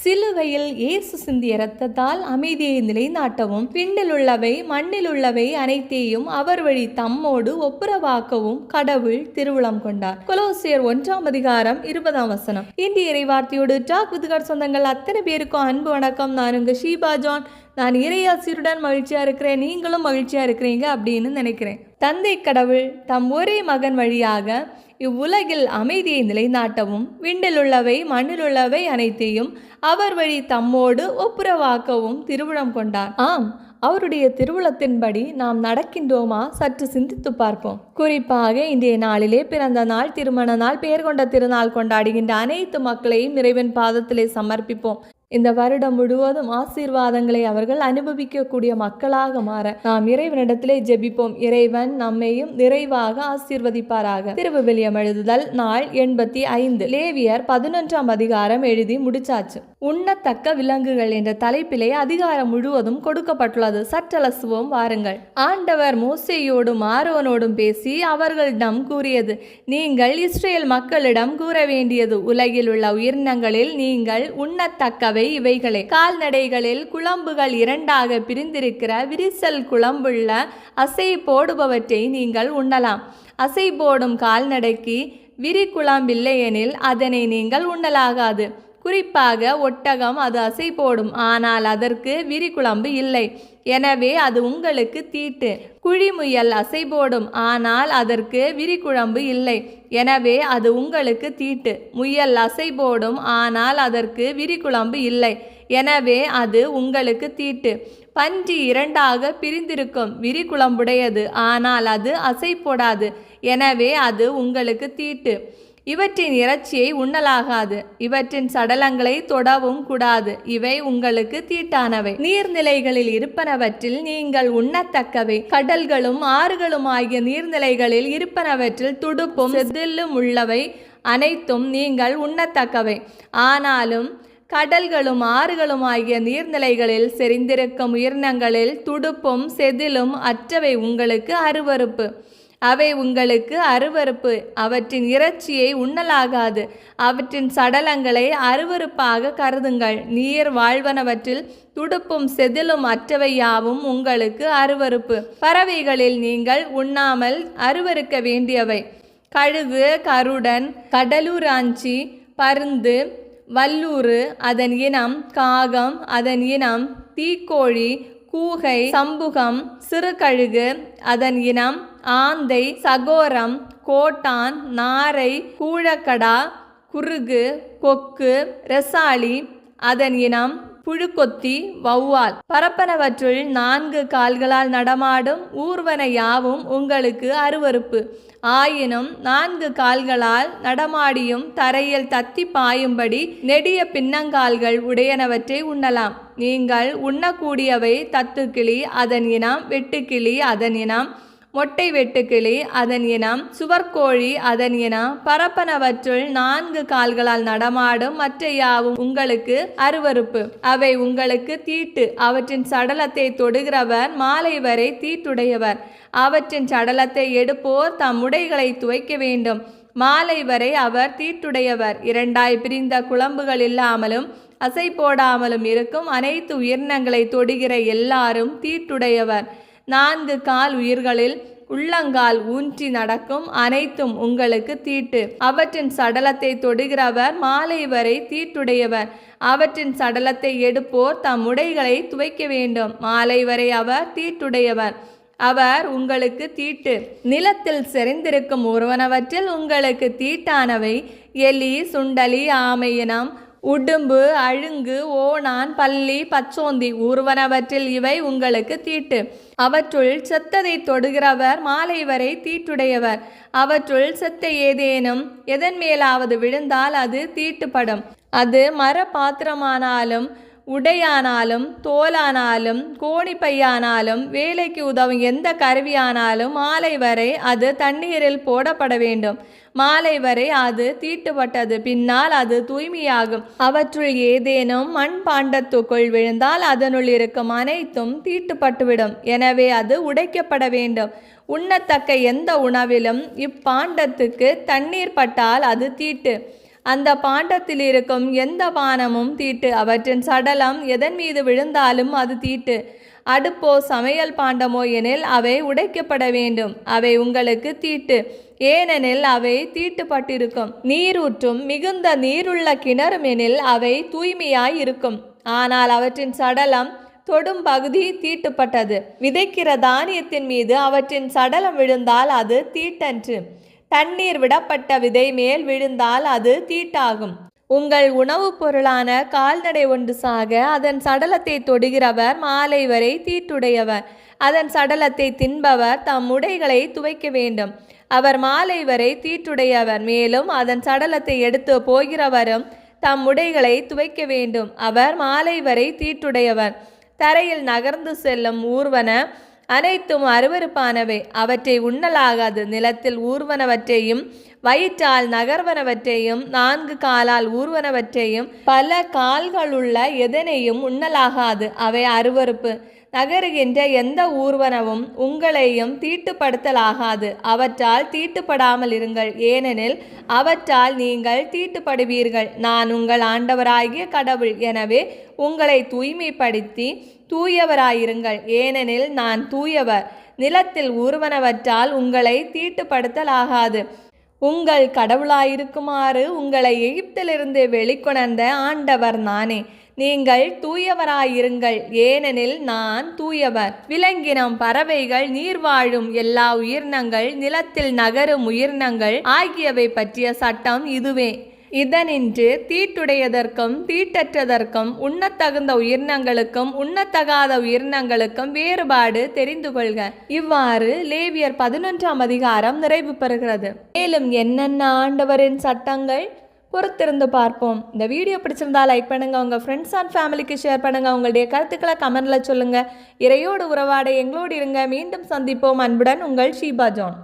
சிலுவையில் இயேசு சிந்திய இரத்தத்தால் அமைதியை நிலைநாட்டவும், விண்ணில் உள்ளவை மண்ணில் உள்ளவை அனைத்தையும் அவர் வழி தம்மோடு ஒப்புரவாக்கவும் கடவுள் திருவுளம் கொண்டார். கொலோசியர் 1:20. இந்திய இறைவார்த்தையோடு டாக் வித் காட் சொந்தங்கள் அத்தனை பேருக்கும் அன்பு வணக்கம். நான் உங்க ஷீபா ஜான். நான் இறையாசிரியருடன் மகிழ்ச்சியா இருக்கிறேன், நீங்களும் மகிழ்ச்சியா இருக்கிறீங்க அப்படின்னு நினைக்கிறேன். தந்தை கடவுள் தம் ஒரே மகன் வழியாக இவ்வுலகில் அமைதியை நிலைநாட்டவும், விண்ணில் உள்ளவை மண்ணில் உள்ளவை அனைத்தையும் அவர் வழி தம்மோடு ஒப்புரவாக்கவும் திருவுளம் கொண்டார். ஆம், அவருடைய திருவுளத்தின்படி நாம் நடக்கின்றோமா? சற்று சிந்தித்து பார்ப்போம். குறிப்பாக இன்றைய நாளிலே பிறந்த நாள், திருமண நாள், பெயர் கொண்ட திருநாள் கொண்டாடுகின்ற அனைத்து மக்களையும் இறைவன் பாதத்திலே சமர்ப்பிப்போம். இந்த வருடம் முழுவதும் ஆசீர்வாதங்களை அவர்கள் அனுபவிக்கக்கூடிய மக்களாக மாற நாம் இறைவனிடத்திலே ஜெபிப்போம். இறைவன் நம்மையும் நிறைவாக ஆசீர்வதிப்பாராக. திருவிவிலியம் எழுதுதல் நாள் 85. லேவியர் 11 எழுதி முடிச்சாச்சு. உண்ணத்தக்க விலங்குகள் என்ற தலைப்பிலே அதிகாரம் முழுவதும் கொடுக்கப்பட்டுள்ளது. சற்றலசுவோம் வாருங்கள். ஆண்டவர் மோசேயோடும் ஆரோனோடும் பேசி அவர்களிடம் கூறியது: நீங்கள் இஸ்ரேல் மக்களிடம் கூற வேண்டியது, உலகில் உள்ள உயிரினங்களில் நீங்கள் உண்ணத்தக்கவை இவைகளே. கால்நடைகளில் குழம்புகள் இரண்டாக பிரிந்திருக்கிற விரிசல் குழம்புள்ள அசை போடுபவற்றை நீங்கள் உண்ணலாம். அசை போடும் கால்நடைக்கு விரி குழம்பில்லையெனில் அதனை நீங்கள் உண்ணலாகாது. குறிப்பாக ஒட்டகம், அது அசை போடும், ஆனால் அதற்கு விரி குழம்பு இல்லை, எனவே அது உங்களுக்கு தீட்டு. குழிமுயல் அசை போடும், ஆனால் அதற்கு விரி குழம்பு இல்லை, எனவே அது உங்களுக்கு தீட்டு. முயல் அசை போடும், ஆனால் அதற்கு விரி குழம்பு இல்லை, எனவே அது உங்களுக்கு தீட்டு. பன்றி இரண்டாக பிரிந்திருக்கும், விரி குழம்புடையது, ஆனால் அது அசை போடாது, எனவே அது உங்களுக்கு தீட்டு. இவற்றின் இறைச்சியை உண்ணலாகாது, இவற்றின் சடலங்களை தொடவும் கூடாது, இவை உங்களுக்கு தீட்டானவை. நீர்நிலைகளில் இருப்பனவற்றில் நீங்கள் உண்ணத்தக்கவை. கடல்களும் ஆறுகளும் ஆகிய நீர்நிலைகளில் இருப்பனவற்றில் துடுப்பும் செதிலும் உள்ளவை அனைத்தும் நீங்கள் உண்ணத்தக்கவை. ஆனாலும் கடல்களும் ஆறுகளும் ஆகிய நீர்நிலைகளில் செறிந்திருக்கும் உயிரினங்களில் துடுப்பும் செதிலும் அற்றவை உங்களுக்கு அருவருப்பு. அவை உங்களுக்கு அருவருப்பு. அவற்றின் இறைச்சியை உண்ணலாகாது, அவற்றின் சடலங்களை அருவருப்பாக கருதுங்கள். நீர் வாழ்வனவற்றில் துடுப்பும் செதிலும் அற்றவை யாவும் உங்களுக்கு அருவருப்பு. பறவைகளில் நீங்கள் உண்ணாமல் அருவருக்க வேண்டியவை: கழுகு, கருடன், கடலூராஞ்சி, பருந்து, வல்லூறு அதன் இனம், காகம் அதன் இனம், தீக்கோழி, கூகை, சம்புகம், சிறு கழுகு அதன் இனம், ஆந்தை, சகோரம், கோட்டான், நாரை, கூழக்கடா, குருகு, கொக்கு, ரெசாளி அதன் இனம், புழுக்கொத்தி, வௌவால். பரப்பனவற்றுள் 4 கால்களால் நடமாடும் ஊர்வன யாவும் உங்களுக்கு அருவருப்பு. ஆயினும் 4 கால்களால் நடமாடியும் தரையில் தத்தி பாயும்படி நெடிய பின்னங்கால்கள் உடையனவற்றை உண்ணலாம். நீங்கள் உண்ணக்கூடியவை தத்துக்கிளி அதன் இனம், வெட்டுக்கிளி அதன் இனம், மொட்டை வெட்டுக்கிளி அதன் இனம், சுவர்கோழி அதன் இனம். பரப்பனவற்றுள் 4 கால்களால் நடமாடும் மற்ற யாவும் உங்களுக்கு அருவருப்பு. அவை உங்களுக்கு தீட்டு. அவற்றின் சடலத்தை தொடுகிறவர் மாலை வரை தீட்டுடையவர். அவற்றின் சடலத்தை எடுப்போர் தம் உடைகளை துவைக்க வேண்டும். மாலை வரை அவர் தீட்டுடையவர். 2 பிரிந்த குழம்புகள் இல்லாமலும் அசை போடாமலும் இருக்கும் அனைத்து உயிரினங்களை தொடுகிற எல்லாரும் தீட்டுடையவர். 4 கால் உயிர்களில் உள்ளங்கால் ஊன்றி நடக்கும் அனைத்தும் உங்களுக்கு தீட்டு. அவற்றின் சடலத்தை தொடுகிறவர் மாலை வரை தீட்டுடையவர். அவற்றின் சடலத்தை எடுப்போர் தம் உடைகளை துவைக்க வேண்டும். மாலை வரை அவர் தீட்டுடையவர். அவர் உங்களுக்கு தீட்டு. நிலத்தில் செறிந்திருக்கும் ஒருவனவற்றில் உங்களுக்கு தீட்டானவை: எலி, சுண்டலி, ஆமையினம், உடும்பு, அழுங்கு, ஓணான், பல்லி, பச்சோந்தி ஊர்வனவற்றில் இவை உங்களுக்கு தீட்டு. அவற்றுள் செத்ததை தொடுகிறவர் மாலை வரை தீட்டுடையவர். அவற்றுள் செத்த ஏதேனும் எதன் மேலாவது விழுந்தால் அது தீட்டுப்படும். அது மர பாத்திரமானாலும் உடையானாலும் தோலானாலும் கோணிப்பையானாலும் வேலைக்கு உதவும் எந்த கருவியானாலும் மாலை வரை அது தண்ணீரில் போடப்பட வேண்டும். மாலை வரை அது தீட்டுப்பட்டது, பின்னால் அது தூய்மையாகும். அவற்றுள் ஏதேனும் மண் பாண்டத்துக்குள் விழுந்தால் அதனுள் இருக்கும் அனைத்தும் தீட்டுப்பட்டுவிடும், எனவே அது உடைக்கப்பட வேண்டும். உண்ணத்தக்க எந்த உணவிலும் இப்பாண்டத்துக்கு தண்ணீர் பட்டால் அது தீட்டு. அந்த பாண்டத்தில் இருக்கும் எந்த பானமும் தீட்டு. அவற்றின் சடலம் எதன் மீது விழுந்தாலும் அது தீட்டு. அடுப்போ சமையல் பாண்டமோ எனில் அவை உடைக்கப்பட வேண்டும். அவை உங்களுக்கு தீட்டு, ஏனெனில் அவை தீட்டுப்பட்டிருக்கும். நீரூற்றும் மிகுந்த நீருள்ள கிணறும் எனில் அவை தூய்மையாய் இருக்கும். ஆனால் அவற்றின் சடலம் தொடும் பகுதி தீட்டுப்பட்டது. விதைக்கிற தானியத்தின் மீது அவற்றின் சடலம் விழுந்தால் அது தீட்டன்று. தண்ணீர் விடப்பட்ட விதை மேல் விழுந்தால் அது தீட்டாகும். உங்கள் உணவுப் பொருளான கால்நடை ஒன்று சாக அதன் சடலத்தை தொடுகிறவர் மாலை வரை தீட்டுடையவர். அதன் சடலத்தை தின்பவர் தம் உடைகளை துவைக்க வேண்டும். அவர் மாலை வரை தீட்டுடையவர். மேலும் அதன் சடலத்தை எடுத்து போகிறவரும் தம் உடைகளை துவைக்க வேண்டும். அவர் மாலை வரை தீட்டுடையவர். தரையில் நகர்ந்து செல்லும் ஊர்வன அனைத்தும் அருவருப்பானவை. அவற்றை உண்ணலாகாது. நிலத்தில் ஊர்வனவற்றையும் வயிற்றால் நகர்வனவற்றையும் 4 காலால் ஊர்வனவற்றையும் பல கால்களுள்ள எதனையும் உண்ணலாகாது. அவை அருவருப்பு. நகருகின்ற எந்த ஊர்வனவும் உங்களையும் தீட்டுப்படுத்தலாகாது. அவற்றால் தீட்டுப்படாமல் இருங்கள், ஏனெனில் அவற்றால் நீங்கள் தீட்டுப்படுவீர்கள். நான் உங்கள் ஆண்டவராகிய கடவுள். எனவே உங்களை தூய்மைப்படுத்தி தூயவராயிருங்கள், ஏனெனில் நான் தூயவர். நிலத்தில் ஊர்வனவற்றால் உங்களை தீட்டுப்படுத்தலாகாது. உங்கள் கடவுளாயிருக்குமாறு உங்களை எகிப்திலிருந்து வெளிக்கொணர்ந்த ஆண்டவர் நானே. நீங்கள் தூயவராயிருங்கள், ஏனெனில் நான் தூயவர். விலங்கினம், பறவைகள், நீர் வாழும் எல்லா உயிரினங்கள், நிலத்தில் நகரும் உயிரினங்கள் ஆகியவை பற்றிய சட்டம் இதுவே. இதனின்று தீட்டுடையதற்கும் தீட்டற்றதற்கும் உண்ணத்தகுந்த உயிரினங்களுக்கும் உண்ணத்தகாத உயிரினங்களுக்கும் வேறுபாடு தெரிந்து கொள்க. இவ்வாறு லேவியர் 11ஆம் அதிகாரம் நிறைவு பெறுகிறது. மேலும் என்னென்ன ஆண்டவரின் சட்டங்கள் பொறுத்திருந்து பார்ப்போம். இந்த வீடியோ பிடிச்சிருந்தா லைக் பண்ணுங்க, உங்க ஃப்ரெண்ட்ஸ் அண்ட் ஃபேமிலிக்கு ஷேர் பண்ணுங்க. உங்களுடைய கருத்துக்களை கமெண்ட்ல சொல்லுங்க. இறையோடு உறவாட எங்களோடு இருங்க. மீண்டும் சந்திப்போம். அன்புடன் உங்கள் ஷீபா ஜான்.